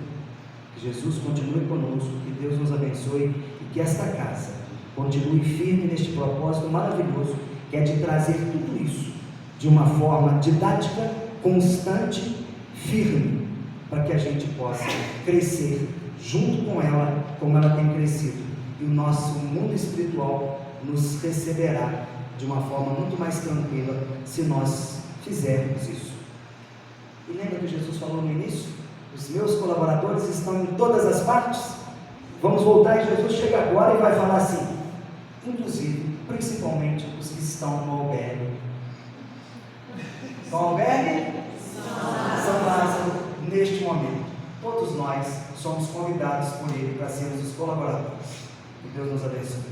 Que Jesus continue conosco, que Deus nos abençoe e que esta casa continue firme neste propósito maravilhoso, que é de trazer tudo isso de uma forma didática, constante, firme, para que a gente possa crescer junto com ela, como ela tem crescido, e o nosso mundo espiritual nos receberá de uma forma muito mais tranquila se nós fizermos isso. E lembra que Jesus falou no início? Os meus colaboradores estão em todas as partes. Vamos voltar e Jesus chega agora e vai falar assim, inclusive, principalmente os que estão no albergue. No albergue? São Lázaro. Neste momento, todos nós somos convidados por Ele para sermos os colaboradores. Que Deus nos abençoe.